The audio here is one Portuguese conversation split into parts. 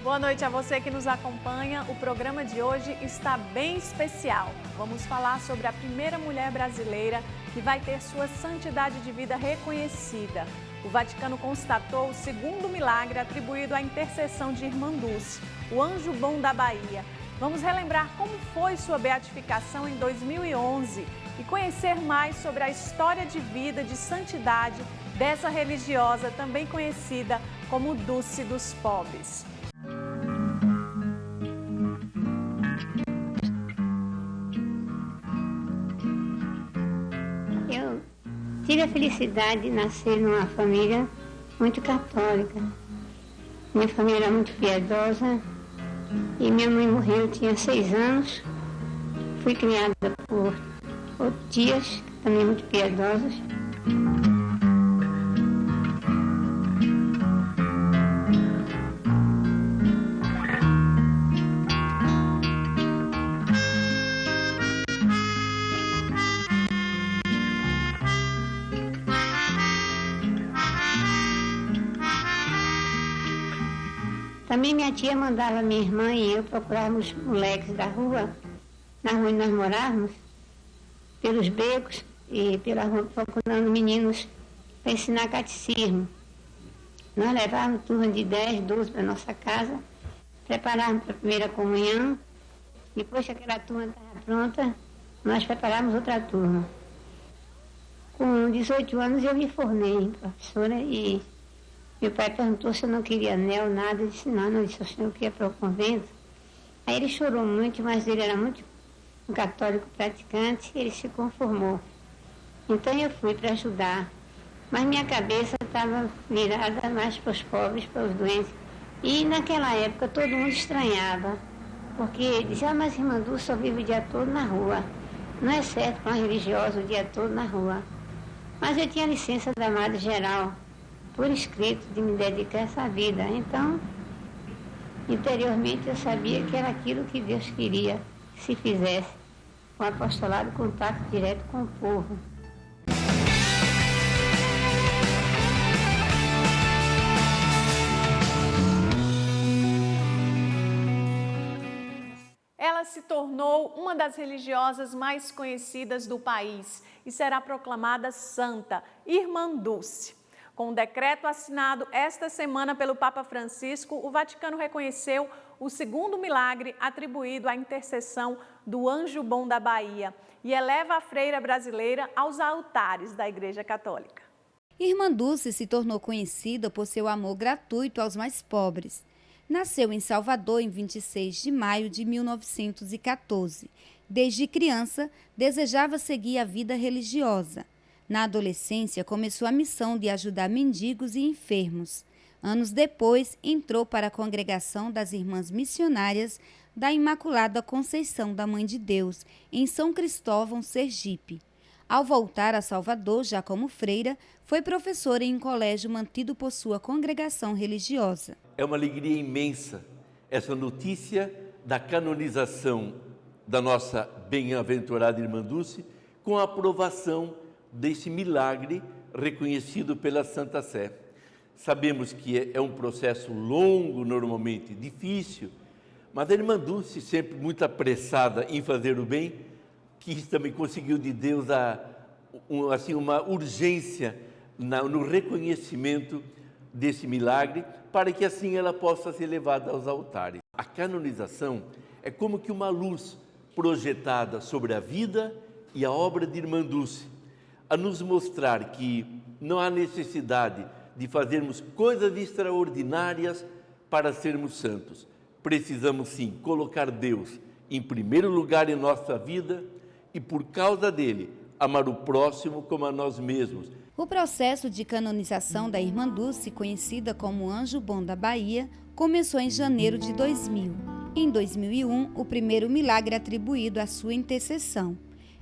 Boa noite a você que nos acompanha. O programa de hoje está bem especial. Vamos falar sobre a primeira mulher brasileira que vai ter sua santidade de vida reconhecida. O Vaticano constatou o segundo milagre atribuído à intercessão de Irmã Dulce, o anjo bom da Bahia. Vamos relembrar como foi sua beatificação em 2011 e conhecer mais sobre a história de vida de santidade dessa religiosa, também conhecida como Dulce dos Pobres. Eu tive a felicidade de nascer numa família muito católica. Minha família era muito piedosa e minha mãe morreu, eu tinha 6 anos. Fui criada por tias, também muito piedosas. Também minha tia mandava minha irmã e eu procurarmos moleques da rua, na rua onde nós morávamos, pelos becos e pela rua procurando meninos para ensinar catecismo. Nós levávamos turma de 10, 12 para nossa casa, preparávamos para a primeira comunhão, depois que aquela turma estava pronta, nós preparávamos outra turma. Com 18 anos eu me formei professora e meu pai perguntou se eu não queria anel, nada. Eu disse, não, disse, o senhor queria para o convento. Aí ele chorou muito, mas ele era muito um católico praticante, e ele se conformou. Então eu fui para ajudar, mas minha cabeça estava virada mais para os pobres, para os doentes. E naquela época todo mundo estranhava, porque dizia, mas irmã Dulce só vive o dia todo na rua. Não é certo para uma religiosa o dia todo na rua. Mas eu tinha licença da Madre Geral, por escrito, de me dedicar a essa vida. Então, interiormente eu sabia que era aquilo que Deus queria que se fizesse, com apostolado, contato direto com o povo. Ela se tornou uma das religiosas mais conhecidas do país e será proclamada santa, Irmã Dulce. Com um decreto assinado esta semana pelo Papa Francisco, o Vaticano reconheceu o segundo milagre atribuído à intercessão do Anjo Bom da Bahia e eleva a freira brasileira aos altares da Igreja Católica. Irmã Dulce se tornou conhecida por seu amor gratuito aos mais pobres. Nasceu em Salvador em 26 de maio de 1914. Desde criança, desejava seguir a vida religiosa. Na adolescência, começou a missão de ajudar mendigos e enfermos. Anos depois, entrou para a congregação das Irmãs Missionárias da Imaculada Conceição da Mãe de Deus, em São Cristóvão, Sergipe. Ao voltar a Salvador, já como freira, foi professora em um colégio mantido por sua congregação religiosa. É uma alegria imensa essa notícia da canonização da nossa bem-aventurada Irmã Dulce com a aprovação desse milagre reconhecido pela Santa Sé. Sabemos que é um processo longo, normalmente difícil, mas a Irmã Dulce, sempre muito apressada em fazer o bem, que também conseguiu de Deus uma urgência no reconhecimento desse milagre, para que assim ela possa ser levada aos altares. A canonização é como que uma luz projetada sobre a vida e a obra de Irmã Dulce, a nos mostrar que não há necessidade de fazermos coisas extraordinárias para sermos santos. Precisamos sim colocar Deus em primeiro lugar em nossa vida e, por causa dele, amar o próximo como a nós mesmos. O processo de canonização da Irmã Dulce, conhecida como Anjo Bom da Bahia, começou em janeiro de 2000. Em 2001, o primeiro milagre atribuído à sua intercessão.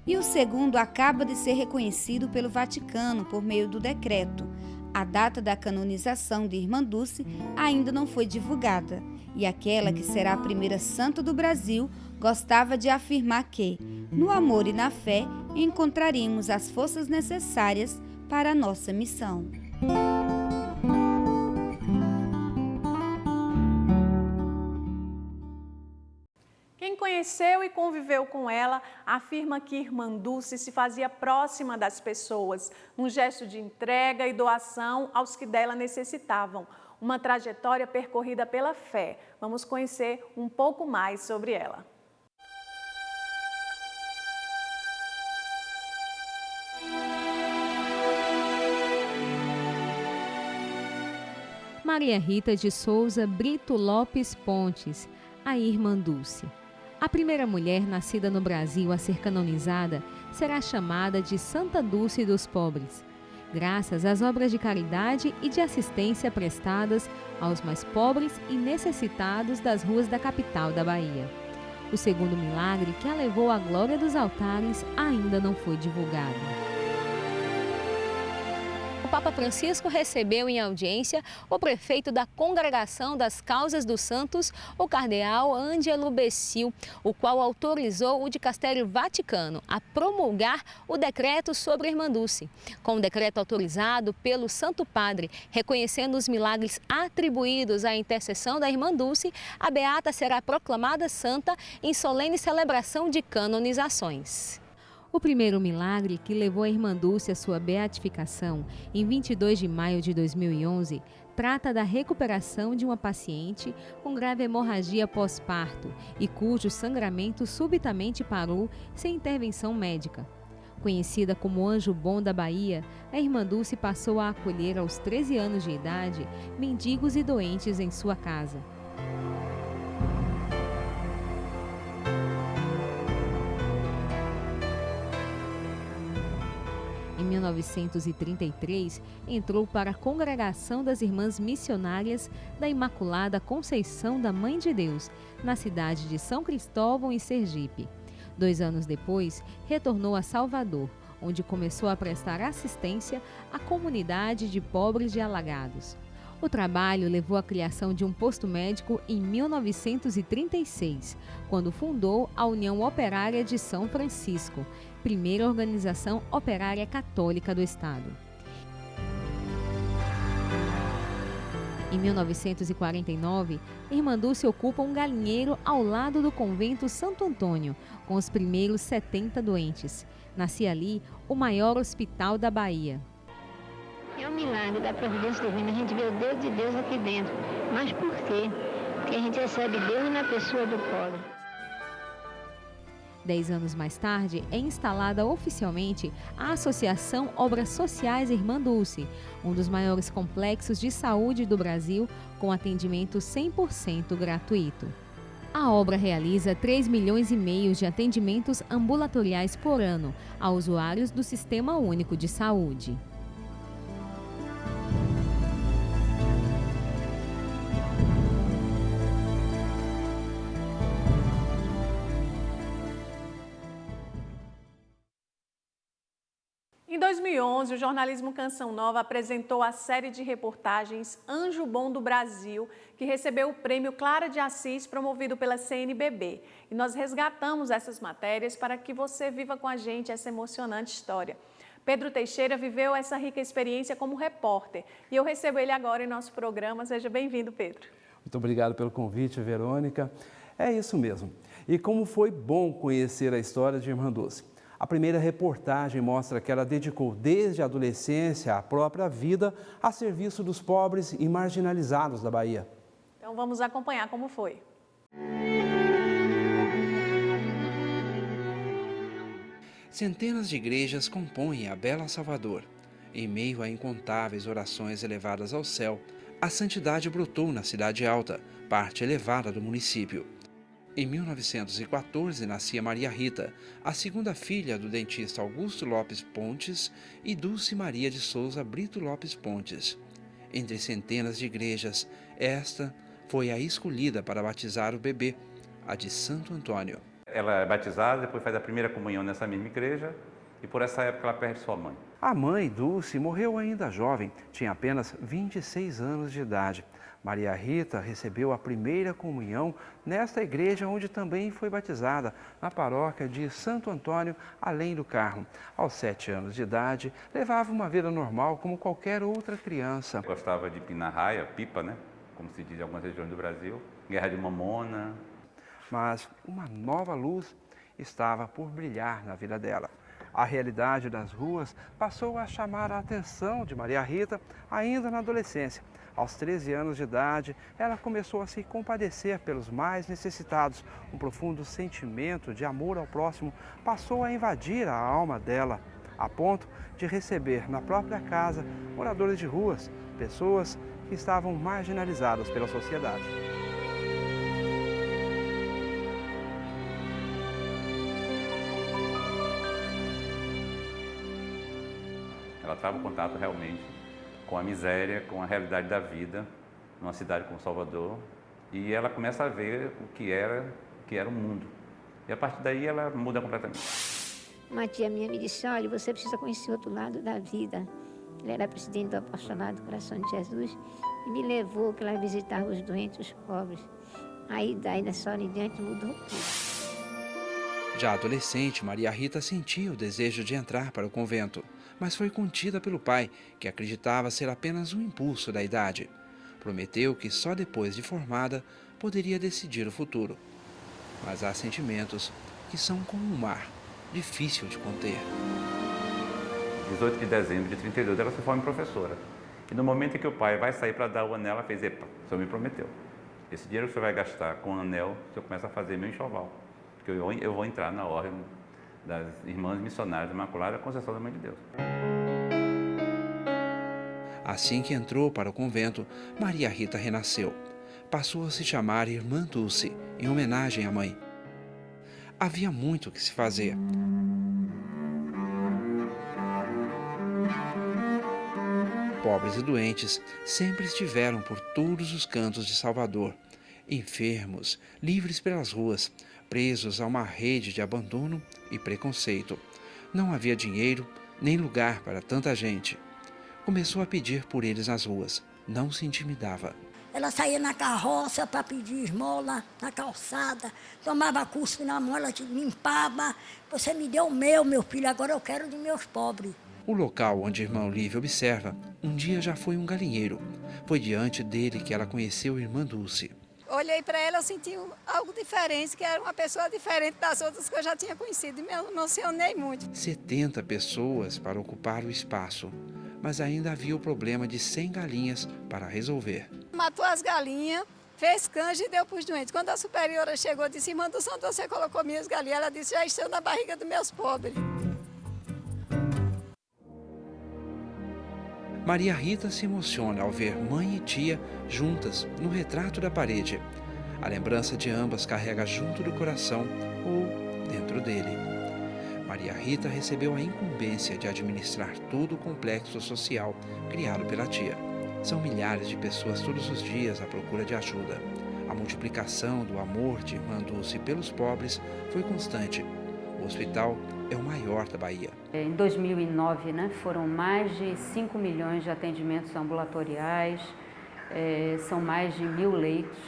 E o segundo acaba de ser reconhecido pelo Vaticano por meio do decreto. A data da canonização de Irmã Dulce ainda não foi divulgada, e aquela que será a primeira santa do Brasil gostava de afirmar que, no amor e na fé, encontraríamos as forças necessárias para a nossa missão. conheceu e conviveu com ela afirma que Irmã Dulce se fazia próxima das pessoas, num gesto de entrega e doação aos que dela necessitavam. Uma trajetória percorrida pela fé. Vamos conhecer um pouco mais sobre ela. Maria Rita de Souza Brito Lopes Pontes, a Irmã Dulce. A primeira mulher nascida no Brasil a ser canonizada será chamada de Santa Dulce dos Pobres, graças às obras de caridade e de assistência prestadas aos mais pobres e necessitados das ruas da capital da Bahia. O segundo milagre que a levou à glória dos altares ainda não foi divulgado. O Papa Francisco recebeu em audiência o prefeito da Congregação das Causas dos Santos, o cardeal Ângelo Becciu, o qual autorizou o Dicastério Vaticano a promulgar o decreto sobre a Irmã Dulce. Com o decreto autorizado pelo Santo Padre, reconhecendo os milagres atribuídos à intercessão da Irmã Dulce, a beata será proclamada santa em solene celebração de canonizações. O primeiro milagre que levou a Irmã Dulce à sua beatificação, em 22 de maio de 2011, trata da recuperação de uma paciente com grave hemorragia pós-parto e cujo sangramento subitamente parou sem intervenção médica. Conhecida como Anjo Bom da Bahia, a Irmã Dulce passou a acolher aos 13 anos de idade mendigos e doentes em sua casa. Em 1933, entrou para a Congregação das Irmãs Missionárias da Imaculada Conceição da Mãe de Deus, na cidade de São Cristóvão, em Sergipe. 2 anos depois, retornou a Salvador, onde começou a prestar assistência à comunidade de pobres de Alagados. O trabalho levou à criação de um posto médico em 1936, quando fundou a União Operária de São Francisco, primeira organização operária católica do Estado. Em 1949, Irmã Dulce ocupa um galinheiro ao lado do convento Santo Antônio, com os primeiros 70 doentes. Nascia ali o maior hospital da Bahia. É um milagre da providência divina, a gente vê o Deus de Deus aqui dentro. Mas por quê? Porque a gente recebe Deus na pessoa do pobre. 10 anos mais tarde, é instalada oficialmente a Associação Obras Sociais Irmã Dulce, um dos maiores complexos de saúde do Brasil, com atendimento 100% gratuito. A obra realiza 3,5 milhões de atendimentos ambulatoriais por ano a usuários do Sistema Único de Saúde. Em 2011, o jornalismo Canção Nova apresentou a série de reportagens Anjo Bom do Brasil, que recebeu o prêmio Clara de Assis, promovido pela CNBB. E nós resgatamos essas matérias para que você viva com a gente essa emocionante história. Pedro Teixeira viveu essa rica experiência como repórter e eu recebo ele agora em nosso programa. Seja bem-vindo, Pedro. Muito obrigado pelo convite, Verônica. É isso mesmo. E como foi bom conhecer a história de Irmã Dulce. A primeira reportagem mostra que ela dedicou desde a adolescência a própria vida a serviço dos pobres e marginalizados da Bahia. Então vamos acompanhar como foi. Centenas de igrejas compõem a bela Salvador. Em meio a incontáveis orações elevadas ao céu, a santidade brotou na Cidade Alta, parte elevada do município. Em 1914 nascia Maria Rita, a segunda filha do dentista Augusto Lopes Pontes e Dulce Maria de Souza Brito Lopes Pontes. Entre centenas de igrejas, esta foi a escolhida para batizar o bebê, a de Santo Antônio. Ela é batizada, depois faz a primeira comunhão nessa mesma igreja e por essa época ela perde sua mãe. A mãe, Dulce, morreu ainda jovem, tinha apenas 26 anos de idade. Maria Rita recebeu a primeira comunhão nesta igreja onde também foi batizada, na paróquia de Santo Antônio, além do Carmo. Aos 7 anos de idade, levava uma vida normal como qualquer outra criança. Gostava de pinar raia, pipa, né? Como se diz em algumas regiões do Brasil, guerra de mamona. mas uma nova luz estava por brilhar na vida dela. A realidade das ruas passou a chamar a atenção de Maria Rita ainda na adolescência. Aos 13 anos de idade, ela começou a se compadecer pelos mais necessitados. Um profundo sentimento de amor ao próximo passou a invadir a alma dela, a ponto de receber na própria casa moradores de ruas, pessoas que estavam marginalizadas pela sociedade. Ela trava o contato realmente com a miséria, com a realidade da vida, numa cidade como Salvador, e ela começa a ver o que era o mundo. E a partir daí ela muda completamente. Uma tia minha me disse, olha, você precisa conhecer outro lado da vida. Ela era presidente do Apostolado do Coração de Jesus e me levou para ela visitar os doentes, os pobres. Aí daí nessa hora em diante mudou tudo. Já adolescente, Maria Rita sentia o desejo de entrar para o convento, mas foi contida pelo pai, que acreditava ser apenas um impulso da idade. Prometeu que só depois de formada poderia decidir o futuro. Mas há sentimentos que são como um mar, difícil de conter. 18 de dezembro de 32, ela se forma professora. E no momento em que o pai vai sair para dar o anel, ela fez, epa, o senhor me prometeu. Esse dinheiro que o senhor vai gastar com o anel, o senhor começa a fazer meu enxoval. Porque eu vou entrar na ordem das Irmãs Missionárias da Imaculada Conceição da Mãe de Deus. Assim que entrou para o convento, Maria Rita renasceu. Passou a se chamar Irmã Dulce, em homenagem à mãe. Havia muito o que se fazer. Pobres e doentes sempre estiveram por todos os cantos de Salvador. Enfermos, livres pelas ruas, presos a uma rede de abandono e preconceito. Não havia dinheiro nem lugar para tanta gente. Começou a pedir por eles nas ruas. Não se intimidava. Ela saía na carroça para pedir esmola, na calçada, tomava cuspe na mão, ela te limpava. Você me deu o meu filho, agora eu quero de meus pobres. O local onde Irmã Olívia observa, um dia já foi um galinheiro. Foi diante dele que ela conheceu Irmã Dulce. Olhei para ela, eu senti algo diferente, que era uma pessoa diferente das outras que eu já tinha conhecido. E me emocionei muito. 70 pessoas para ocupar o espaço, mas ainda havia o problema de 100 galinhas para resolver. Matou as galinhas, fez canja e deu para os doentes. Quando a superiora chegou, disse, Irmã Dulce, onde você colocou minhas galinhas? Ela disse, já estão na barriga dos meus pobres. Maria Rita se emociona ao ver mãe e tia juntas no retrato da parede. A lembrança de ambas carrega junto do coração ou dentro dele. Maria Rita recebeu a incumbência de administrar todo o complexo social criado pela tia. São milhares de pessoas todos os dias à procura de ajuda. A multiplicação do amor de Irmã Dulce pelos pobres foi constante. O hospital é o maior da Bahia. Em 2009, foram mais de 5 milhões de atendimentos ambulatoriais, são mais de 1.000 leitos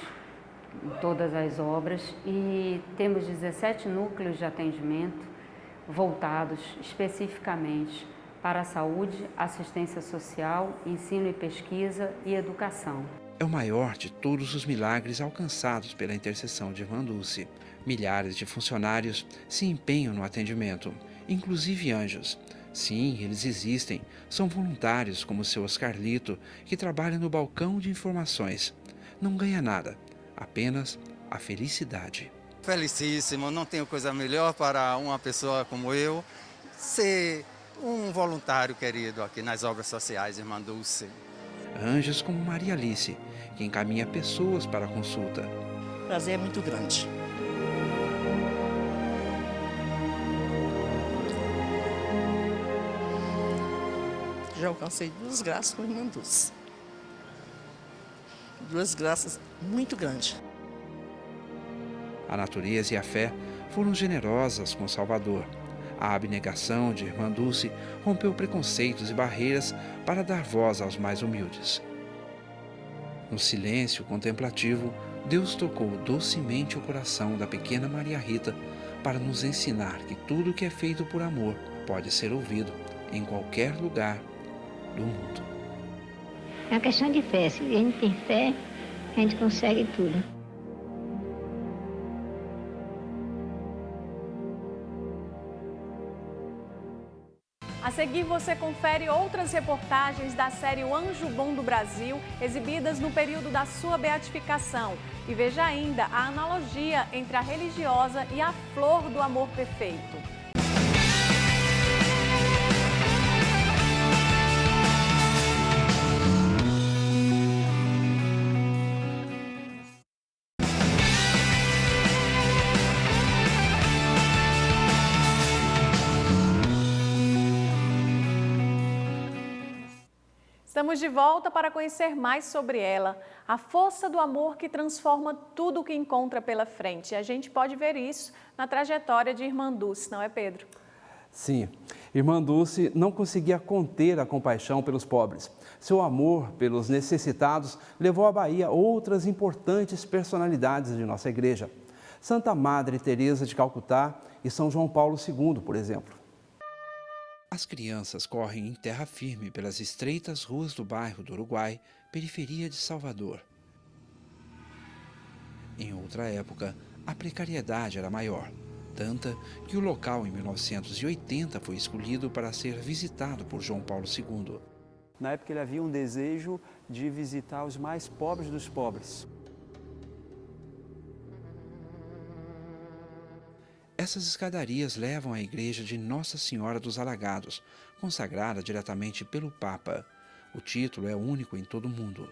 em todas as obras e temos 17 núcleos de atendimento voltados especificamente para a saúde, assistência social, ensino e pesquisa e educação. É o maior de todos os milagres alcançados pela intercessão de Irmã Dulce. Milhares de funcionários se empenham no atendimento, inclusive anjos. Sim, eles existem. São voluntários como o seu Oscarlito, que trabalha no balcão de informações. Não ganha nada, apenas a felicidade. Felicíssimo, não tenho coisa melhor para uma pessoa como eu ser um voluntário querido aqui nas obras sociais, Irmã Dulce. Anjos como Maria Alice, que encaminha pessoas para a consulta. O prazer é muito grande. Já alcancei 2 graças com a Irmã Dulce. 2 graças muito grandes. A natureza e a fé foram generosas com Salvador. A abnegação de Irmã Dulce rompeu preconceitos e barreiras para dar voz aos mais humildes. No silêncio contemplativo, Deus tocou docemente o coração da pequena Maria Rita para nos ensinar que tudo que é feito por amor pode ser ouvido em qualquer lugar do mundo. É uma questão de fé. Se a gente tem fé, a gente consegue tudo. A seguir, você confere outras reportagens da série O Anjo Bom do Brasil, exibidas no período da sua beatificação. E veja ainda a analogia entre a religiosa e a flor do amor perfeito. Estamos de volta para conhecer mais sobre ela, a força do amor que transforma tudo o que encontra pela frente. E a gente pode ver isso na trajetória de Irmã Dulce, não é, Pedro? Sim, Irmã Dulce não conseguia conter a compaixão pelos pobres. Seu amor pelos necessitados levou à Bahia outras importantes personalidades de nossa igreja. Santa Madre Teresa de Calcutá e São João Paulo II, por exemplo. As crianças correm em terra firme pelas estreitas ruas do bairro do Uruguai, periferia de Salvador. Em outra época, a precariedade era maior, tanta que o local em 1980 foi escolhido para ser visitado por João Paulo II. Na época ele havia um desejo de visitar os mais pobres dos pobres. Essas escadarias levam à igreja de Nossa Senhora dos Alagados, consagrada diretamente pelo Papa. O título é único em todo o mundo.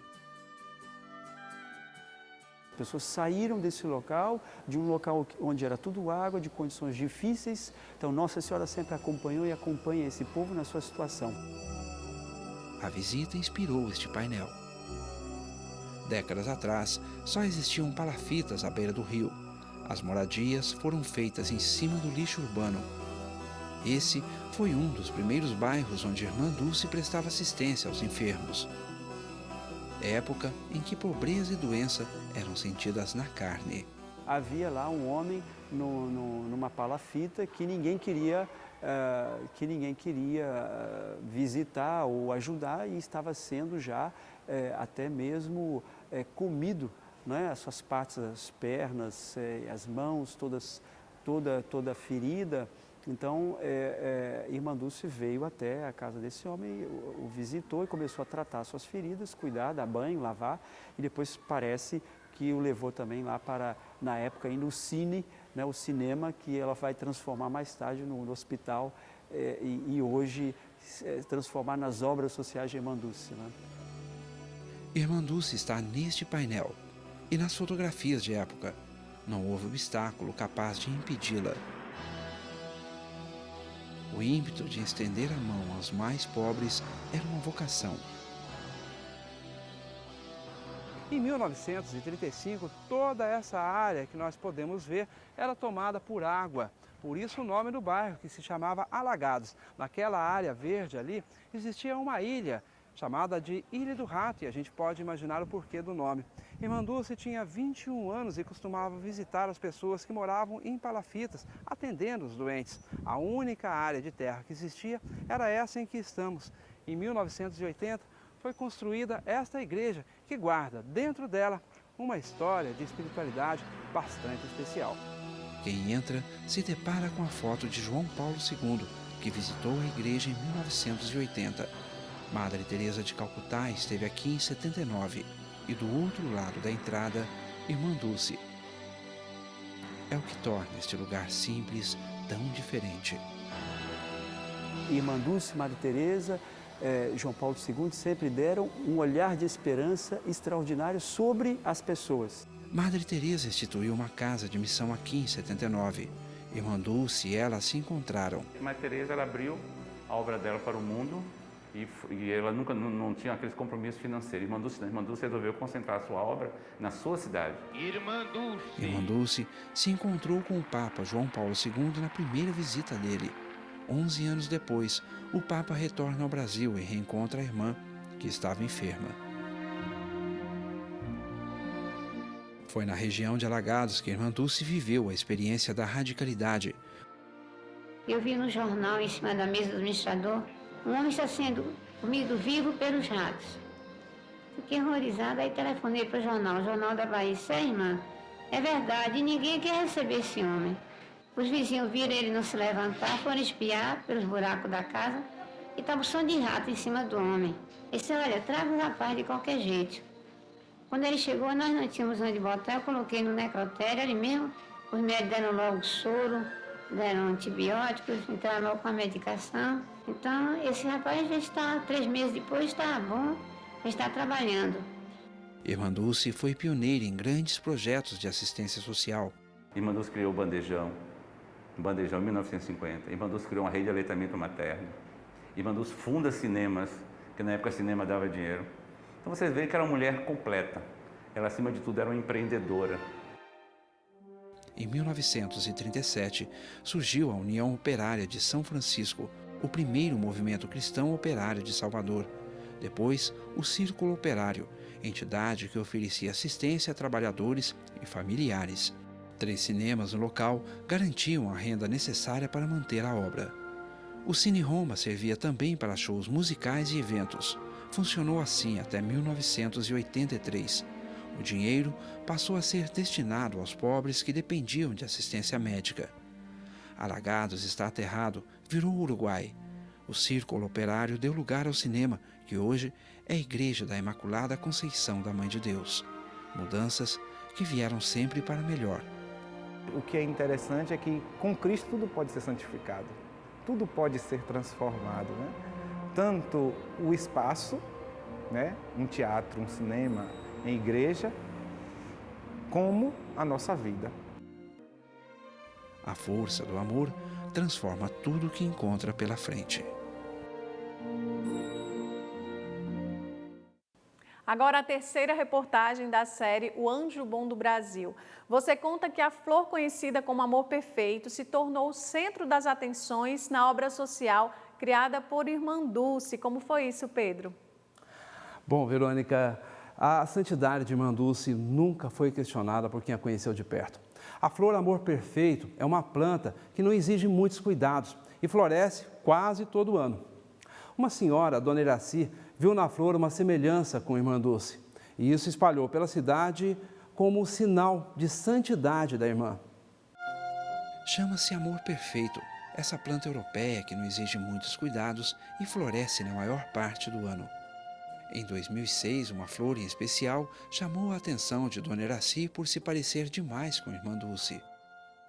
As pessoas saíram desse local, de um local onde era tudo água, de condições difíceis. Então Nossa Senhora sempre acompanhou e acompanha esse povo na sua situação. A visita inspirou este painel. Décadas atrás, só existiam palafitas à beira do rio. As moradias foram feitas em cima do lixo urbano. Esse foi um dos primeiros bairros onde Irmã Dulce prestava assistência aos enfermos. Época em que pobreza e doença eram sentidas na carne. Havia lá um homem numa palafita que ninguém queria visitar ou ajudar e estava sendo já até mesmo comido. As suas partes, as pernas, as mãos, toda ferida. Então, Irmã Dulce veio até a casa desse homem, o visitou e começou a tratar suas feridas, cuidar, dar banho, lavar. E depois parece que o levou também lá para, na época, ir no cine, o cinema, que ela vai transformar mais tarde no hospital e hoje transformar nas obras sociais de Irmã Dulce. Irmã Dulce está neste painel. E nas fotografias de época, não houve obstáculo capaz de impedi-la. O ímpeto de estender a mão aos mais pobres era uma vocação. Em 1935, toda essa área que nós podemos ver era tomada por água. Por isso o nome do bairro, que se chamava Alagados. Naquela área verde ali, existia uma ilha chamada de Ilha do Rato, e a gente pode imaginar o porquê do nome. Irmã Dulce tinha 21 anos e costumava visitar as pessoas que moravam em palafitas, atendendo os doentes. A única área de terra que existia era essa em que estamos. Em 1980, foi construída esta igreja, que guarda dentro dela uma história de espiritualidade bastante especial. Quem entra se depara com a foto de João Paulo II, que visitou a igreja em 1980. Madre Teresa de Calcutá esteve aqui em 79 e do outro lado da entrada, Irmã Dulce. É o que torna este lugar simples tão diferente. Irmã Dulce, Madre Teresa, João Paulo II sempre deram um olhar de esperança extraordinário sobre as pessoas. Madre Teresa instituiu uma casa de missão aqui em 79. Irmã Dulce e ela se encontraram. Madre Teresa, ela abriu a obra dela para o mundo. E ela nunca não tinha aqueles compromissos financeiros. Irmã Dulce resolveu concentrar a sua obra na sua cidade. Irmã Dulce se encontrou com o Papa João Paulo II na primeira visita dele. 11 anos depois, o Papa retorna ao Brasil e reencontra a irmã, que estava enferma. Foi na região de Alagados que Irmã Dulce viveu a experiência da radicalidade. Eu vi no jornal, em cima da mesa do administrador, um homem está sendo comido vivo pelos ratos. Fiquei horrorizada, aí telefonei para o Jornal da Bahia. Irmã, é verdade, ninguém quer receber esse homem. Os vizinhos viram ele não se levantar, foram espiar pelos buracos da casa, e estava o som de rato em cima do homem. Ele disse, olha, traga o rapaz de qualquer jeito. Quando ele chegou, nós não tínhamos onde botar, eu coloquei no necrotério ali mesmo, os médicos deram logo soro, deram antibióticos, entraram logo com a medicação. Então, esse rapaz já está, 3 meses depois, está bom, já está trabalhando. Irmã Dulce foi pioneira em grandes projetos de assistência social. Irmã Dulce criou o Bandejão em 1950. Irmã Dulce criou uma rede de aleitamento materno. Irmã Dulce funda cinemas, que na época cinema dava dinheiro. Então vocês veem que era uma mulher completa. Ela, acima de tudo, era uma empreendedora. Em 1937, surgiu a União Operária de São Francisco, o primeiro movimento cristão operário de Salvador. Depois, o Círculo Operário, entidade que oferecia assistência a trabalhadores e familiares. 3 cinemas no local garantiam a renda necessária para manter a obra. O Cine Roma servia também para shows musicais e eventos. Funcionou assim até 1983. O dinheiro passou a ser destinado aos pobres que dependiam de assistência médica. Alagados está aterrado, virou Uruguai. O Círculo Operário deu lugar ao cinema, que hoje é a Igreja da Imaculada Conceição da Mãe de Deus. Mudanças que vieram sempre para melhor. O que é interessante é que com Cristo tudo pode ser santificado, tudo pode ser transformado, né? Tanto o espaço, né? Um teatro, um cinema, em igreja, como a nossa vida. A força do amor transforma tudo que encontra pela frente. Agora a terceira reportagem da série O Anjo Bom do Brasil. Você conta que a flor conhecida como Amor Perfeito se tornou o centro das atenções na obra social criada por Irmã Dulce. Como foi isso, Pedro? Bom, Verônica, a santidade de Irmã Dulce nunca foi questionada por quem a conheceu de perto. A flor Amor Perfeito é uma planta que não exige muitos cuidados e floresce quase todo ano. Uma senhora, a Dona Iraci, viu na flor uma semelhança com Irmã Dulce e isso espalhou pela cidade como sinal de santidade da irmã. Chama-se Amor Perfeito, essa planta europeia que não exige muitos cuidados e floresce na maior parte do ano. Em 2006, uma flor em especial chamou a atenção de Dona Iraci por se parecer demais com Irmã Dulce.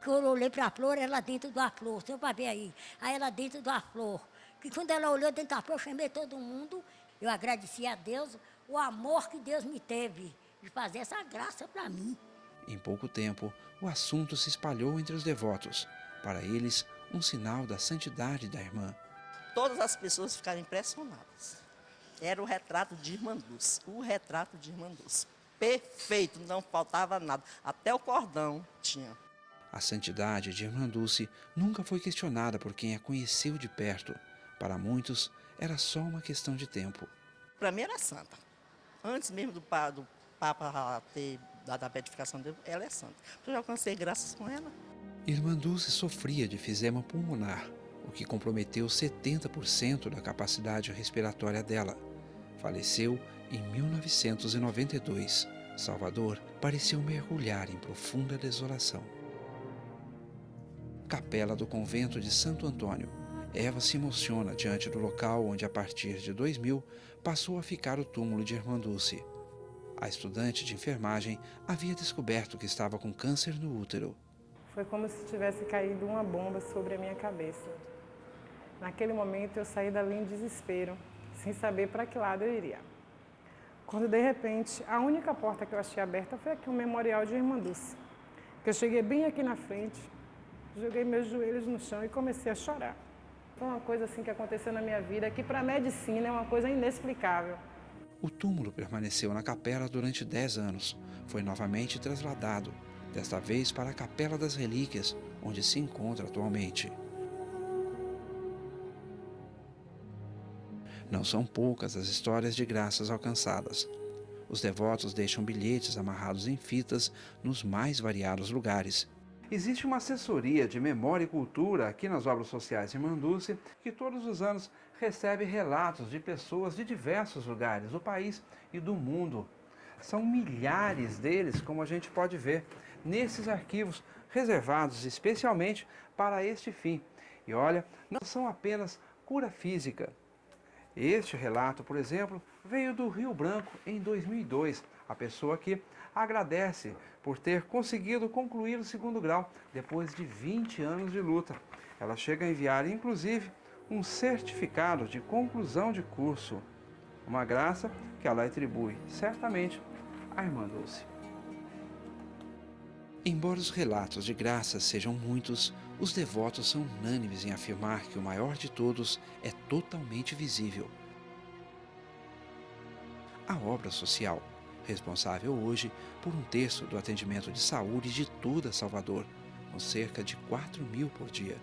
Quando eu olhei para a flor, ela dentro da flor, você vai ver aí ela dentro da flor. Que quando ela olhou dentro da flor, eu chamei todo mundo, eu agradeci a Deus o amor que Deus me teve de fazer essa graça para mim. Em pouco tempo, o assunto se espalhou entre os devotos. Para eles, um sinal da santidade da irmã. Todas as pessoas ficaram impressionadas. Era o retrato de Irmã Dulce, o retrato de Irmã Dulce. Perfeito, não faltava nada, até o cordão tinha. A santidade de Irmã Dulce nunca foi questionada por quem a conheceu de perto. Para muitos, era só uma questão de tempo. Para mim era santa. Antes mesmo do Papa ter dado a beatificação dele, ela é santa. Eu já alcancei graças com ela. Irmã Dulce sofria de efisema pulmonar, o que comprometeu 70% da capacidade respiratória dela. Faleceu em 1992. Salvador pareceu mergulhar em profunda desolação. Capela do Convento de Santo Antônio. Eva se emociona diante do local onde, a partir de 2000, passou a ficar o túmulo de Irmã Dulce. A estudante de enfermagem havia descoberto que estava com câncer no útero. Foi como se tivesse caído uma bomba sobre a minha cabeça. Naquele momento eu saí dali em desespero, sem saber para que lado eu iria. Quando de repente, a única porta que eu achei aberta foi aqui, um memorial de Irmã Dulce. Eu cheguei bem aqui na frente, joguei meus joelhos no chão e comecei a chorar. Foi uma coisa assim que aconteceu na minha vida, que para a medicina é uma coisa inexplicável. O túmulo permaneceu na capela durante 10 anos. Foi novamente trasladado, desta vez para a Capela das Relíquias, onde se encontra atualmente. Não são poucas as histórias de graças alcançadas. Os devotos deixam bilhetes amarrados em fitas nos mais variados lugares. Existe uma assessoria de memória e cultura aqui nas obras sociais de Irmã Dulce, que todos os anos recebe relatos de pessoas de diversos lugares do país e do mundo. São milhares deles, como a gente pode ver, nesses arquivos reservados especialmente para este fim. E olha, não são apenas cura física, Este relato, por exemplo, veio do Rio Branco em 2002. A pessoa aqui agradece por ter conseguido concluir o 2º grau depois de 20 anos de luta. Ela chega a enviar, inclusive, um certificado de conclusão de curso. Uma graça que ela atribui, certamente, à irmã Dulce. Embora os relatos de graças sejam muitos, os devotos são unânimes em afirmar que o maior de todos é totalmente visível. A obra social, responsável hoje por 1/3 do atendimento de saúde de toda Salvador, com cerca de 4.000 por dia.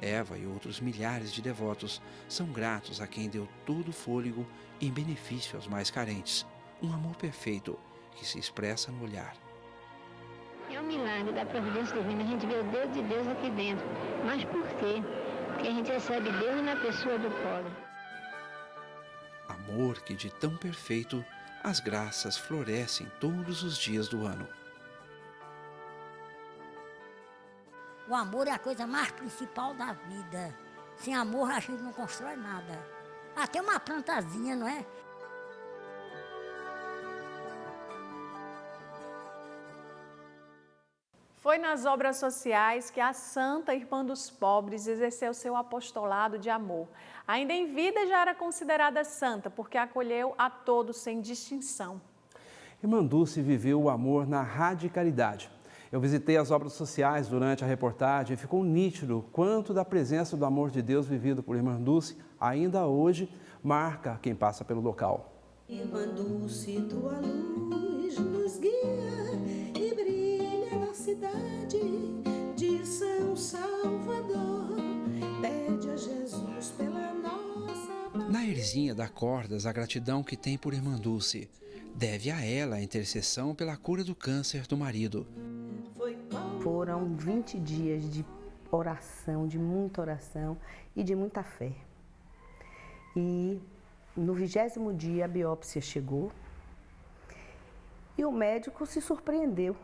Eva e outros milhares de devotos são gratos a quem deu todo o fôlego em benefício aos mais carentes. Um amor perfeito que se expressa no olhar. É um milagre da providência divina, a gente vê o Deus de Deus aqui dentro. Mas por quê? Porque a gente recebe Deus na pessoa do pobre. Amor que de tão perfeito, as graças florescem todos os dias do ano. O amor é a coisa mais principal da vida. Sem amor a gente não constrói nada. Até uma plantazinha, não é? Foi nas obras sociais que a Santa Irmã dos Pobres exerceu seu apostolado de amor. Ainda em vida já era considerada santa, porque acolheu a todos sem distinção. Irmã Dulce viveu o amor na radicalidade. Eu visitei as obras sociais durante a reportagem e ficou nítido quanto da presença do amor de Deus vivido por Irmã Dulce ainda hoje marca quem passa pelo local. Irmã Dulce, tua luz nos guia e brilha na cidade de São Salvador. Pede a Jesus pela nossa... Nairzinha dá cordas à gratidão que tem por Irmã Dulce. Deve a ela a intercessão pela cura do câncer do marido. Foram 20 dias de oração, de muita oração e de muita fé. E no 20º dia a biópsia chegou e o médico se surpreendeu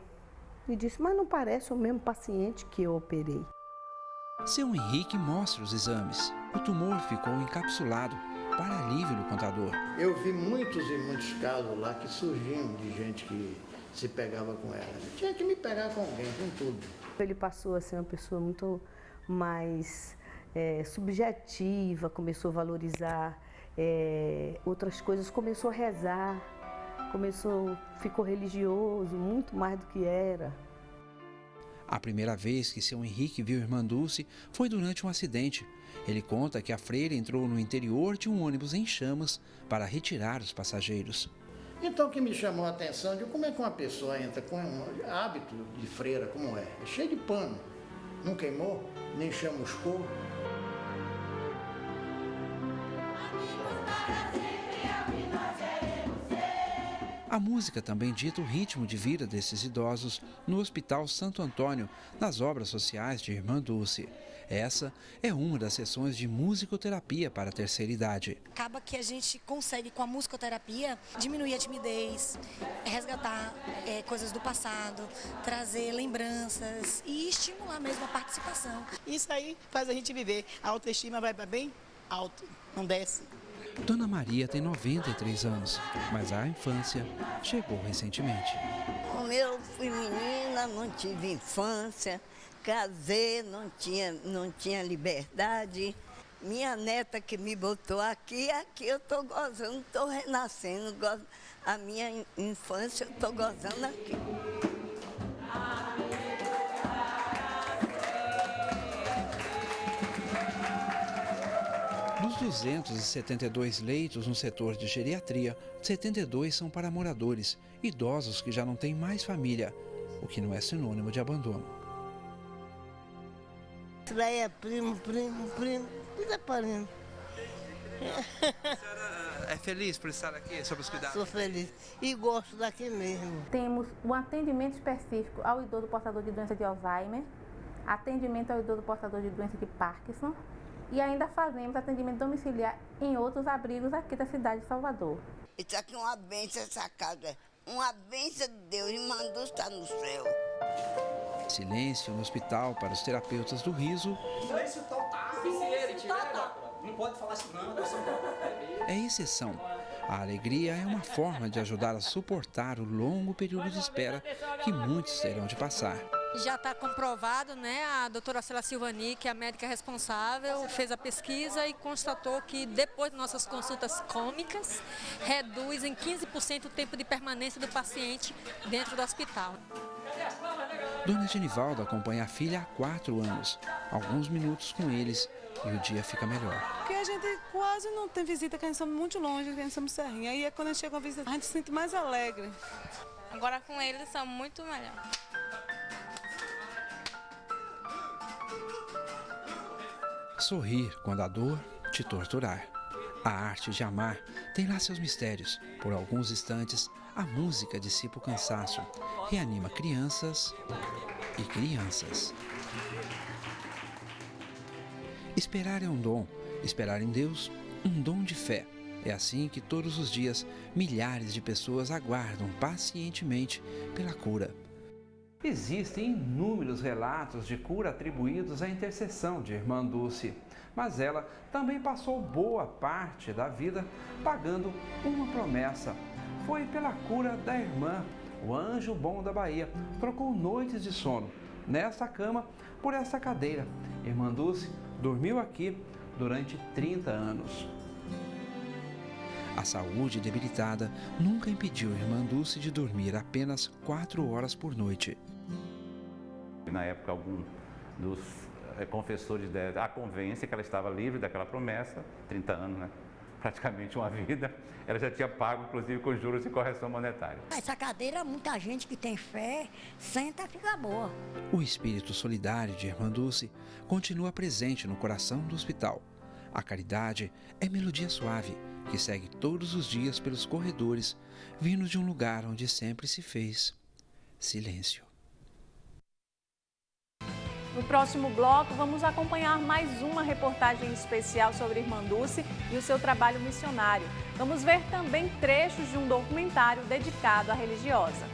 e disse, mas não parece o mesmo paciente que eu operei. Seu Henrique mostra os exames. O tumor ficou encapsulado, para alívio do contador. Eu vi muitos e muitos casos lá que surgiam de gente que se pegava com ela. Eu tinha que me pegar com alguém, com tudo. Ele passou a ser uma pessoa muito mais subjetiva, começou a valorizar outras coisas, começou a rezar, ficou religioso, muito mais do que era. A primeira vez que seu Henrique viu Irmã Dulce foi durante um acidente. Ele conta que a freira entrou no interior de um ônibus em chamas para retirar os passageiros. Então o que me chamou a atenção de como é que uma pessoa entra com um hábito de freira, como é cheio de pano, não queimou, nem chamuscou. A música também dita o ritmo de vida desses idosos no Hospital Santo Antônio, nas obras sociais de Irmã Dulce. Essa é uma das sessões de musicoterapia para a terceira idade. Acaba que a gente consegue, com a musicoterapia, diminuir a timidez, resgatar coisas do passado, trazer lembranças e estimular mesmo a participação. Isso aí faz a gente viver. A autoestima vai bem alto, não desce. Dona Maria tem 93 anos, mas a infância chegou recentemente. Como eu fui menina, não tive infância, casei, não tinha liberdade. Minha neta que me botou aqui eu estou gozando, estou renascendo. A minha infância eu estou gozando aqui. Dos 272 leitos no setor de geriatria, 72 são para moradores, idosos que já não têm mais família, o que não é sinônimo de abandono. Isso daí é primo, tudo é parente. A senhora é feliz por estar aqui, sob os cuidados? Sou feliz e gosto daqui mesmo. Temos um atendimento específico ao idoso portador de doença de Alzheimer, atendimento ao idoso portador de doença de Parkinson, e ainda fazemos atendimento domiciliar em outros abrigos aqui da cidade de Salvador. Isso aqui é uma bênção, essa casa. Uma bênção de Deus, e mandou estar no céu. Silêncio no hospital para os terapeutas do riso. Silêncio total. Silêncio total. Não pode falar assim, não. É exceção. A alegria é uma forma de ajudar a suportar o longo período de espera que muitos terão de passar. Já está comprovado, né? A doutora Célia Silvani, que é a médica responsável, fez a pesquisa e constatou que depois de nossas consultas cômicas, reduz em 15% o tempo de permanência do paciente dentro do hospital. Dona Genivalda acompanha a filha há 4 anos. Alguns minutos com eles e o dia fica melhor. Porque a gente quase não tem visita, que a gente somos muito longe, que a gente somos Serrinha. Aí quando a gente chega com a visita, a gente se sente mais alegre. Agora com eles são muito melhor. Sorrir quando a dor te torturar. A arte de amar tem lá seus mistérios. Por alguns instantes, a música dissipa o cansaço, reanima crianças e crianças. Esperar é um dom, esperar em Deus, um dom de fé. É assim que todos os dias milhares de pessoas aguardam pacientemente pela cura. Existem inúmeros relatos de cura atribuídos à intercessão de Irmã Dulce, mas ela também passou boa parte da vida pagando uma promessa. Foi pela cura da irmã. O anjo bom da Bahia trocou noites de sono nessa cama por essa cadeira. Irmã Dulce dormiu aqui durante 30 anos. A saúde debilitada nunca impediu Irmã Dulce de dormir apenas 4 horas por noite. Na época, algum dos confessores da convência que ela estava livre daquela promessa, 30 anos, né? Praticamente uma vida, ela já tinha pago, inclusive, com juros e correção monetária. Essa cadeira, muita gente que tem fé, senta e fica boa. O espírito solidário de Irmã Dulce continua presente no coração do hospital. A caridade é melodia suave, que segue todos os dias pelos corredores, vindo de um lugar onde sempre se fez silêncio. No próximo bloco, vamos acompanhar mais uma reportagem especial sobre Irmã Dulce e o seu trabalho missionário. Vamos ver também trechos de um documentário dedicado à religiosa.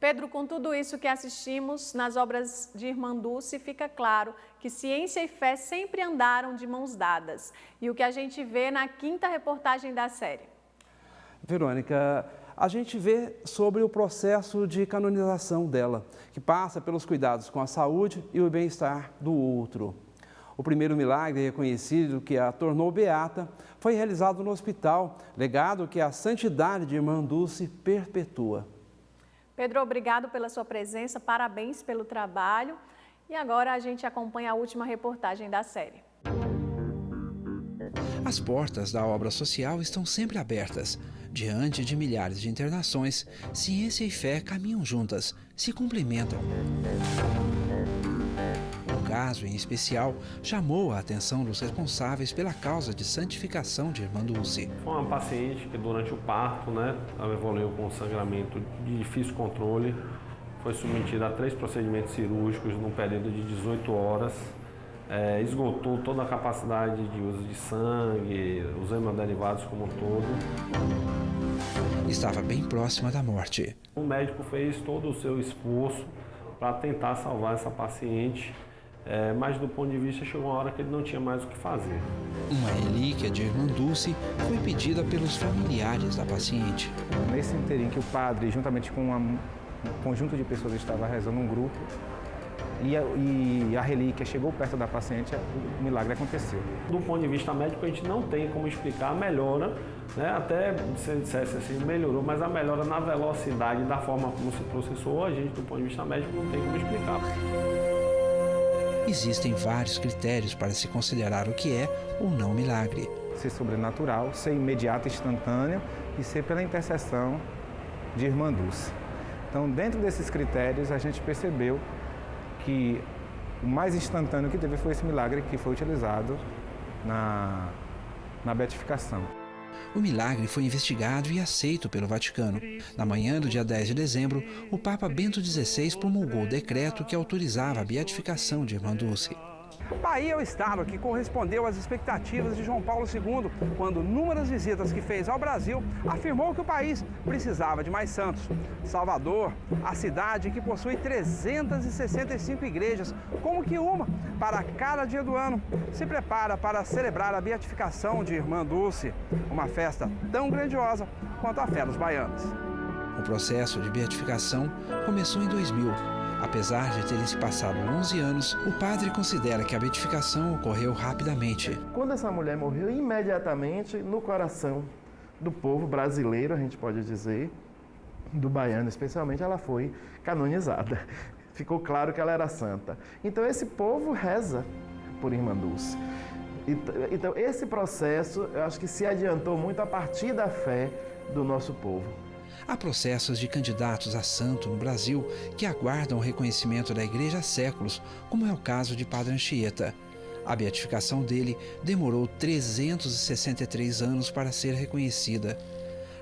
Pedro, com tudo isso que assistimos nas obras de Irmã Dulce, fica claro que ciência e fé sempre andaram de mãos dadas. E o que a gente vê na 5ª reportagem da série. Verônica, a gente vê sobre o processo de canonização dela, que passa pelos cuidados com a saúde e o bem-estar do outro. O primeiro milagre reconhecido que a tornou beata foi realizado no hospital, legado que a santidade de Irmã Dulce perpetua. Pedro, obrigado pela sua presença, parabéns pelo trabalho. E agora a gente acompanha a última reportagem da série. As portas da obra social estão sempre abertas. Diante de milhares de internações, ciência e fé caminham juntas, se complementam. Um caso em especial chamou a atenção dos responsáveis pela causa de santificação de Irmã Dulce. Foi uma paciente que durante o parto, ela evoluiu com sangramento de difícil controle, foi submetida a 3 procedimentos cirúrgicos num período de 18 horas, esgotou toda a capacidade de uso de sangue, os hemoderivados como um todo. Estava bem próxima da morte. O médico fez todo o seu esforço para tentar salvar essa paciente, mas do ponto de vista chegou uma hora que ele não tinha mais o que fazer. Uma relíquia de Irmã Dulce foi pedida pelos familiares da paciente. Nesse inteirinho que o padre, juntamente com um conjunto de pessoas, estava rezando um grupo, e a relíquia chegou perto da paciente, o milagre aconteceu. Do ponto de vista médico, a gente não tem como explicar a melhora, até se dissesse assim, melhorou, mas a melhora na velocidade, da forma como se processou, a gente, do ponto de vista médico, não tem como explicar. Existem vários critérios para se considerar o que é ou não milagre. Ser sobrenatural, ser imediato, instantâneo e ser pela intercessão de Irmã Dulce. Então, dentro desses critérios, a gente percebeu que o mais instantâneo que teve foi esse milagre que foi utilizado na beatificação. o milagre foi investigado e aceito pelo Vaticano. Na manhã do dia 10 de dezembro, o Papa Bento XVI promulgou o decreto que autorizava a beatificação de Irmã Dulce. Bahia é o estado que correspondeu às expectativas de João Paulo II, quando, numa das visitas que fez ao Brasil, afirmou que o país precisava de mais santos. Salvador, a cidade que possui 365 igrejas, como que uma para cada dia do ano, se prepara para celebrar a beatificação de Irmã Dulce, uma festa tão grandiosa quanto a fé dos baianos. O processo de beatificação começou em 2000. Apesar de terem se passado 11 anos, o padre considera que a beatificação ocorreu rapidamente. Quando essa mulher morreu, imediatamente no coração do povo brasileiro, a gente pode dizer, do baiano especialmente, ela foi canonizada. Ficou claro que ela era santa. Então esse povo reza por Irmã Dulce. Então esse processo, eu acho que se adiantou muito a partir da fé do nosso povo. Há processos de candidatos a santo no Brasil que aguardam o reconhecimento da Igreja há séculos, como é o caso de Padre Anchieta. A beatificação dele demorou 363 anos para ser reconhecida.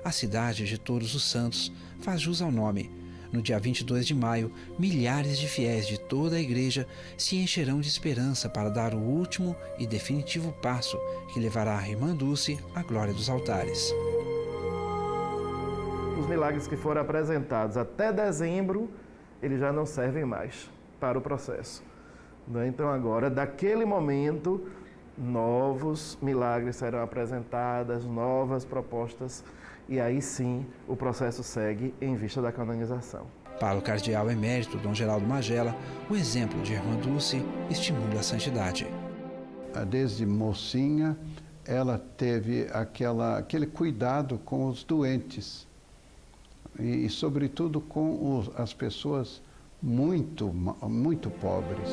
A cidade de Todos os Santos faz jus ao nome. No dia 22 de maio, milhares de fiéis de toda a Igreja se encherão de esperança para dar o último e definitivo passo que levará a Irmã Dulce à glória dos altares. Os milagres que foram apresentados até dezembro, eles já não servem mais para o processo. Então agora, daquele momento, novos milagres serão apresentados, novas propostas, e aí sim o processo segue em vista da canonização. Para o cardeal emérito Dom Geraldo Magela, o exemplo de Irmã Dulce estimula a santidade. Desde mocinha, ela teve aquele cuidado com os doentes. E sobretudo, com as pessoas muito pobres.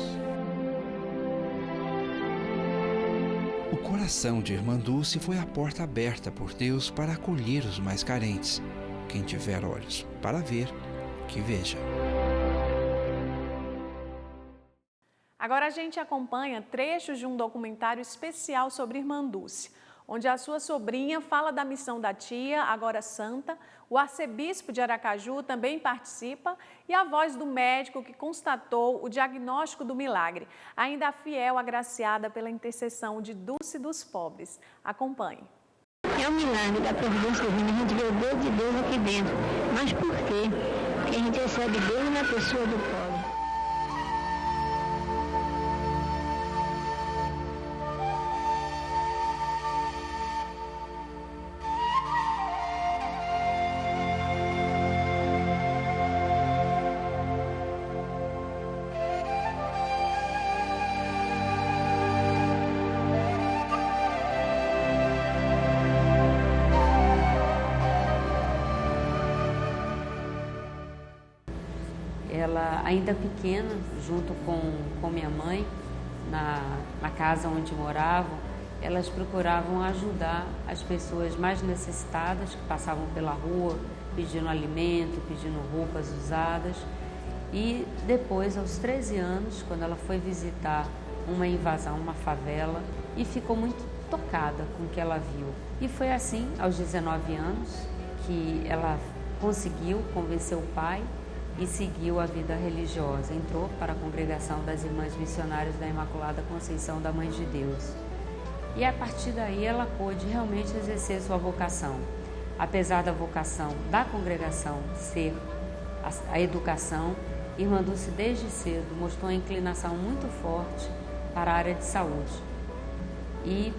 O coração de Irmã Dulce foi a porta aberta por Deus para acolher os mais carentes. Quem tiver olhos para ver, que veja. Agora a gente acompanha trechos de um documentário especial sobre Irmã Dulce, onde a sua sobrinha fala da missão da tia, agora santa, o arcebispo de Aracaju também participa e a voz do médico que constatou o diagnóstico do milagre, ainda a fiel agraciada pela intercessão de Dulce dos pobres. Acompanhe. É um milagre da providência divina, a gente vê o Deus de Deus aqui dentro. Mas por quê? Porque a gente recebe Deus na pessoa do pobre. Ela, ainda pequena, junto com minha mãe, na casa onde moravam, elas procuravam ajudar as pessoas mais necessitadas que passavam pela rua, pedindo alimento, pedindo roupas usadas. E depois, aos 13 anos, quando ela foi visitar uma invasão, uma favela, e ficou muito tocada com o que ela viu. E foi assim, aos 19 anos, que ela conseguiu convencer o pai e seguiu a vida religiosa. Entrou para a congregação das Irmãs Missionárias da Imaculada Conceição da Mãe de Deus. E a partir daí ela pôde realmente exercer sua vocação. Apesar da vocação da congregação ser a educação, Irmã Dulce desde cedo mostrou uma inclinação muito forte para a área de saúde. E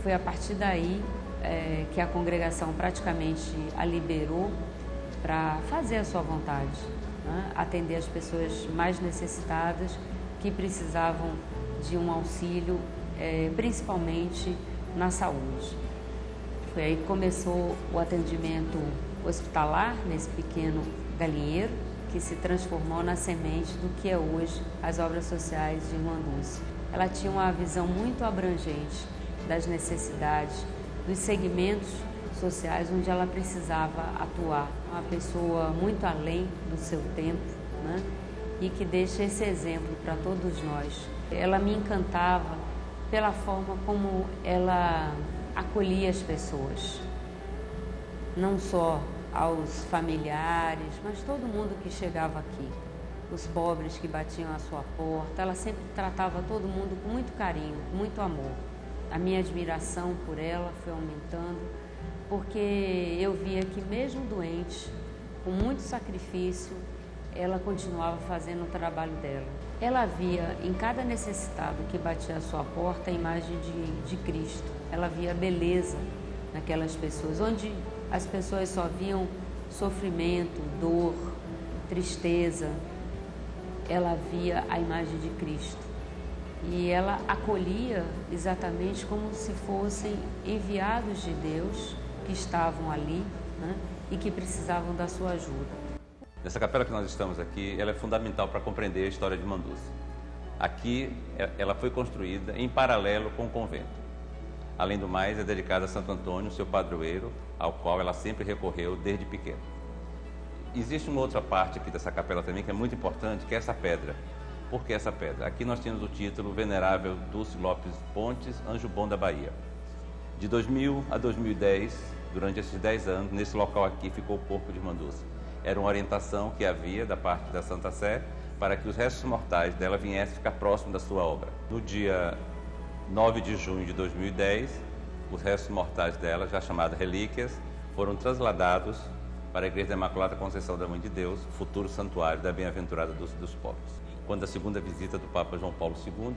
foi a partir daí que a congregação praticamente a liberou para fazer a sua vontade, né? Atender as pessoas mais necessitadas que precisavam de um auxílio, principalmente na saúde. Foi aí que começou o atendimento hospitalar nesse pequeno galinheiro, que se transformou na semente do que é hoje as obras sociais de Irmã Dulce. Ela tinha uma visão muito abrangente das necessidades, dos segmentos sociais onde ela precisava atuar. Uma pessoa muito além do seu tempo, né? E que deixa esse exemplo para todos nós. Ela me encantava pela forma como ela acolhia as pessoas. não só aos familiares, mas todo mundo que chegava aqui. Os pobres que batiam à sua porta, ela sempre tratava todo mundo com muito carinho, com muito amor. A minha admiração por ela foi aumentando, porque eu via que mesmo doente, com muito sacrifício, ela continuava fazendo o trabalho dela. Ela via em cada necessitado que batia à sua porta a imagem de Cristo. Ela via a beleza naquelas pessoas, onde as pessoas só viam sofrimento, dor, tristeza. Ela via a imagem de Cristo e ela acolhia exatamente como se fossem enviados de Deus que estavam ali, né, e que precisavam da sua ajuda. Essa capela que nós estamos aqui, ela é fundamental para compreender a história de Manduce. Aqui, ela foi construída em paralelo com o convento. Além do mais, é dedicada a Santo Antônio, seu padroeiro, ao qual ela sempre recorreu desde pequena. Existe uma outra parte aqui dessa capela também que é muito importante, que é essa pedra. Por que essa pedra? Aqui nós temos o título Venerável Dulce Lopes Pontes, Anjo Bom da Bahia. De 2000 a 2010, durante esses 10 anos, nesse local aqui ficou o corpo de Manduce. Era uma orientação que havia da parte da Santa Sé para que os restos mortais dela viessem ficar próximo da sua obra. No dia 9 de junho de 2010, os restos mortais dela, já chamadas relíquias, foram transladados para a Igreja da Imaculada Conceição da Mãe de Deus, futuro santuário da Bem-aventurada dos Pobres. Quando a segunda visita do Papa João Paulo II,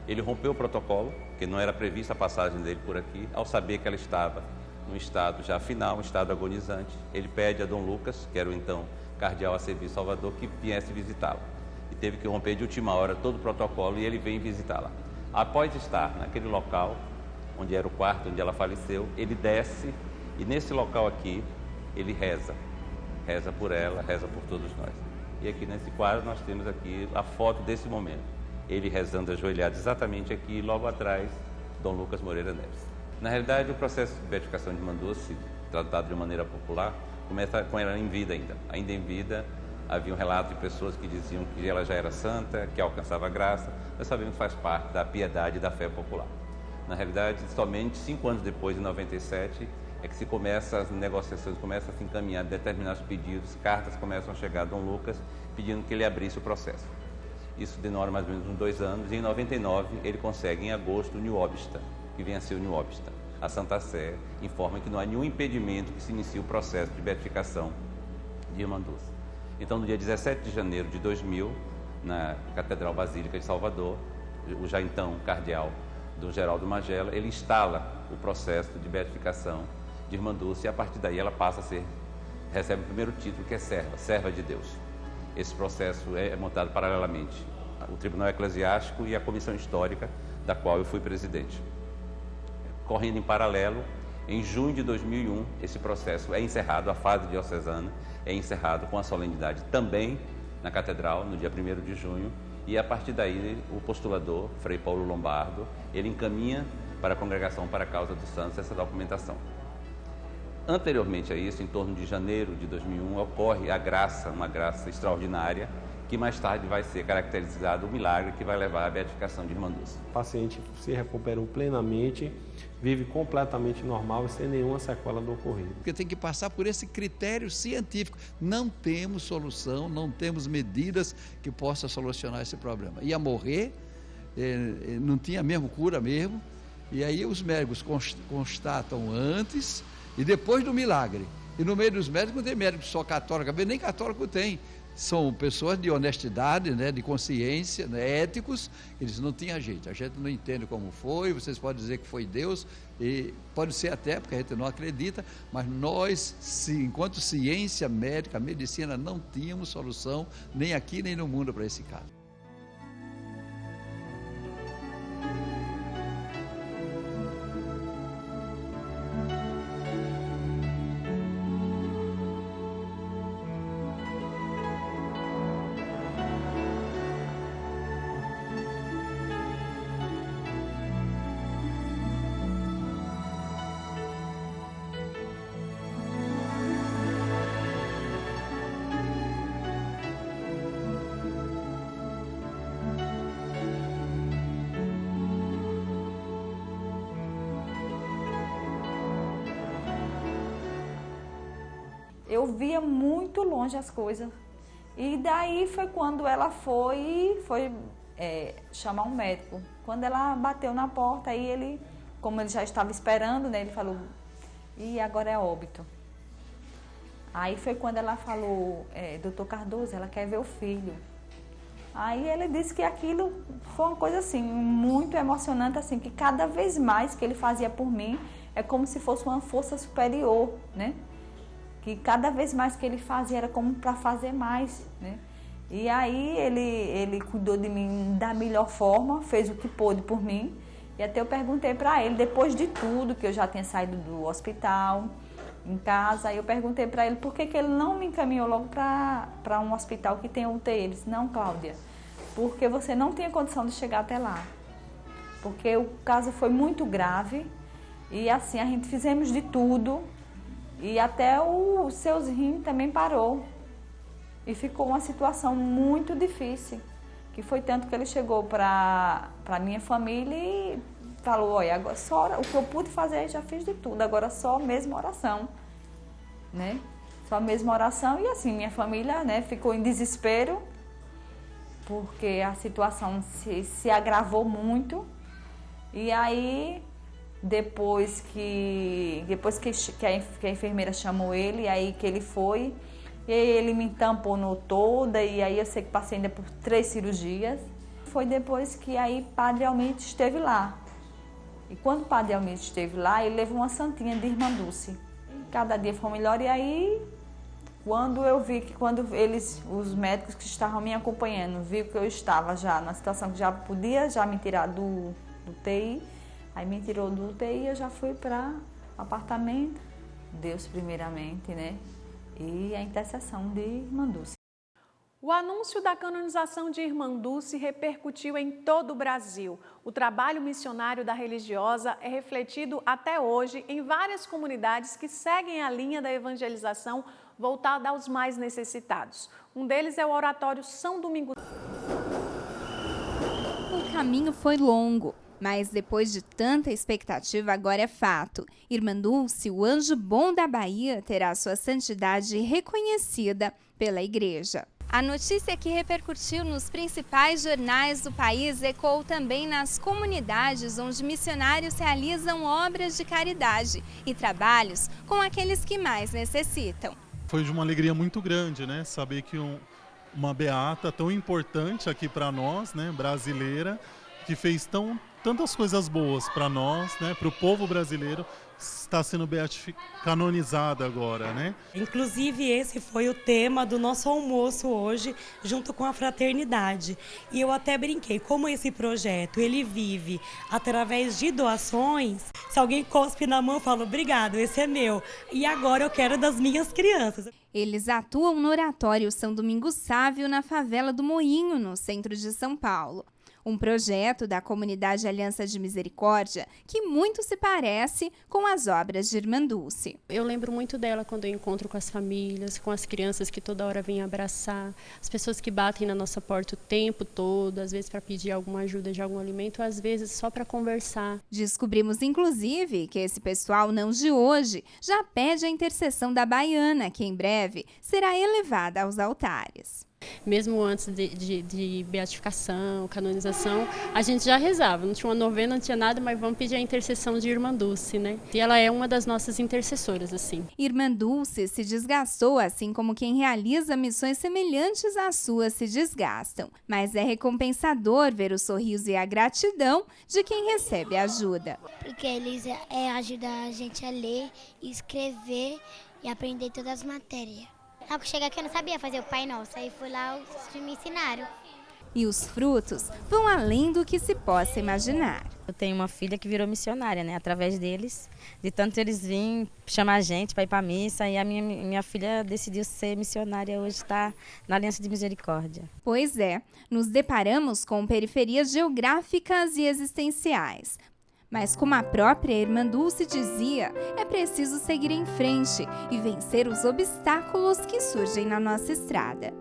ele rompeu o protocolo, que não era prevista a passagem dele por aqui, ao saber que ela estava num estado já final, um estado agonizante. Ele pede a Dom Lucas, que era o então cardeal a serviço Salvador, que viesse visitá-la. E teve que romper de última hora todo o protocolo e ele vem visitá-la. Após estar naquele local, onde era o quarto onde ela faleceu, ele desce e nesse local aqui, ele reza por ela, reza por todos nós. E aqui nesse quadro nós temos aqui a foto desse momento. Ele rezando ajoelhado exatamente aqui, e logo atrás, Dom Lucas Moreira Neves. Na realidade, o processo de beatificação de Manduce, tratado de maneira popular, começa com ela em vida ainda. Ainda em vida, havia um relato de pessoas que diziam que ela já era santa, que alcançava a graça. Nós sabemos que faz parte da piedade e da fé popular. Na realidade, somente 5 anos depois, em 97, é que se começa as negociações, começa a se encaminhar determinados pedidos, cartas começam a chegar a Dom Lucas pedindo que ele abrisse o processo. Isso demora mais ou menos uns 2 anos e em 99 ele consegue em agosto o New Obsta, que vem a ser o New Obsta. A Santa Sé informa que não há nenhum impedimento que se inicie o processo de beatificação de Manduce. Então no dia 17 de janeiro de 2000, na Catedral Basílica de Salvador, o já então cardeal Dom Geraldo Magela, ele instala o processo de beatificação de Irmã Dulce e a partir daí ela passa a ser, recebe o primeiro título que é serva de Deus. Esse processo é montado paralelamente o Tribunal Eclesiástico e a Comissão Histórica, da qual eu fui presidente. Correndo em paralelo, em junho de 2001, esse processo é encerrado, a fase diocesana é encerrado com a solenidade também na Catedral, no dia 1º de junho, e a partir daí o postulador, Frei Paulo Lombardo, ele encaminha para a Congregação para a Causa dos Santos essa documentação. Anteriormente a isso, em torno de janeiro de 2001, ocorre a graça, uma graça extraordinária, que mais tarde vai ser caracterizado o milagre que vai levar à beatificação de Irmã Dulce. O paciente se recuperou plenamente, vive completamente normal e sem nenhuma sequela do ocorrido. Porque tem que passar por esse critério científico. Não temos solução, não temos medidas que possam solucionar esse problema. Ia morrer, não tinha mesmo cura mesmo, e aí os médicos constatam antes e depois do milagre. E no meio dos médicos não tem médico só católico, nem católico tem. São pessoas de honestidade, né, de consciência, né, éticos. Eles não tinham jeito, a gente não entende como foi, vocês podem dizer que foi Deus, e pode ser até, porque a gente não acredita, mas nós, enquanto ciência médica, medicina, não tínhamos solução, nem aqui nem no mundo para esse caso. Eu via muito longe as coisas. E daí foi quando ela foi chamar um médico. Quando ela bateu na porta, aí ele, como ele já estava esperando, né, ele falou, e agora é óbito. Aí foi quando ela falou, doutor Cardoso, ela quer ver o filho. Aí ele disse que aquilo foi uma coisa assim, muito emocionante, assim, que cada vez mais que ele fazia por mim, é como se fosse uma força superior, né? Que cada vez mais que ele fazia era como para fazer mais, né? E aí ele cuidou de mim da melhor forma, fez o que pôde por mim. E até eu perguntei para ele, depois de tudo, que eu já tinha saído do hospital, em casa, aí eu perguntei para ele por que ele não me encaminhou logo para um hospital que tem UTI. Ele disse, não, Cláudia, porque você não tinha condição de chegar até lá. Porque o caso foi muito grave e assim, a gente fizemos de tudo e até os seus rins também parou. E ficou uma situação muito difícil, que foi tanto que ele chegou para a minha família e falou, olha, agora só o que eu pude fazer, já fiz de tudo, agora só mesmo oração, né? Só mesmo oração. E assim, minha família, né, ficou em desespero, porque a situação se agravou muito. E aí, depois que a enfermeira chamou ele, aí que ele foi, e aí ele me tamponou toda, e aí eu sei que passei ainda por 3 cirurgias. Foi depois que aí Padre Almir esteve lá. E quando o Padre Almir esteve lá, ele levou uma santinha de Irmã Dulce. Cada dia foi melhor, e aí, quando eu vi que os médicos que estavam me acompanhando, viu que eu estava já numa situação que já podia me tirar do UTI, aí me tirou do UTI e eu já fui para o apartamento. Deus primeiramente, né? E a intercessão de Irmã Dulce. O anúncio da canonização de Irmã Dulce repercutiu em todo o Brasil. O trabalho missionário da religiosa é refletido até hoje em várias comunidades que seguem a linha da evangelização voltada aos mais necessitados. Um deles é o Oratório São Domingos. O caminho foi longo, mas depois de tanta expectativa, agora é fato. Irmã Dulce, o anjo bom da Bahia, terá sua santidade reconhecida pela Igreja. A notícia que repercutiu nos principais jornais do país ecoou também nas comunidades onde missionários realizam obras de caridade e trabalhos com aqueles que mais necessitam. Foi de uma alegria muito grande, né? Saber que uma beata tão importante aqui para nós, né, brasileira, que fez tantas coisas boas para nós, né, para o povo brasileiro, está sendo canonizada agora, né? Inclusive esse foi o tema do nosso almoço hoje, junto com a fraternidade. E eu até brinquei, como esse projeto ele vive através de doações, se alguém cospe na mão, eu falo, obrigado, esse é meu. E agora eu quero das minhas crianças. Eles atuam no Oratório São Domingos Sávio, na favela do Moinho, no centro de São Paulo. Um projeto da comunidade Aliança de Misericórdia que muito se parece com as obras de Irmã Dulce. Eu lembro muito dela quando eu encontro com as famílias, com as crianças que toda hora vêm abraçar, as pessoas que batem na nossa porta o tempo todo, às vezes para pedir alguma ajuda de algum alimento, às vezes só para conversar. Descobrimos, inclusive, que esse pessoal não de hoje já pede a intercessão da baiana, que em breve será elevada aos altares. Mesmo antes de beatificação, canonização, a gente já rezava. Não tinha uma novena, não tinha nada, mas vamos pedir a intercessão de Irmã Dulce, né? E ela é uma das nossas intercessoras, assim. Irmã Dulce se desgastou, assim como quem realiza missões semelhantes às suas se desgastam. Mas é recompensador ver o sorriso e a gratidão de quem recebe ajuda. Porque eles ajudam a gente a ler, escrever e aprender todas as matérias. Ao chegar aqui eu não sabia fazer o Pai Nosso, aí fui lá e me ensinaram. E os frutos vão além do que se possa imaginar. Eu tenho uma filha que virou missionária, né? Através deles, de tanto eles virem chamar a gente para ir para a missa, e a minha filha decidiu ser missionária, hoje está na Aliança de Misericórdia. Pois é, nos deparamos com periferias geográficas e existenciais. Mas como a própria Irmã Dulce dizia, é preciso seguir em frente e vencer os obstáculos que surgem na nossa estrada.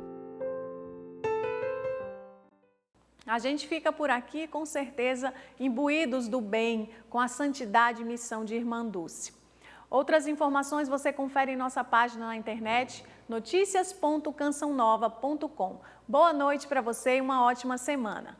A gente fica por aqui, com certeza, imbuídos do bem, com a santidade e missão de Irmã Dulce. Outras informações você confere em nossa página na internet, noticias.cançãonova.com. Boa noite para você e uma ótima semana.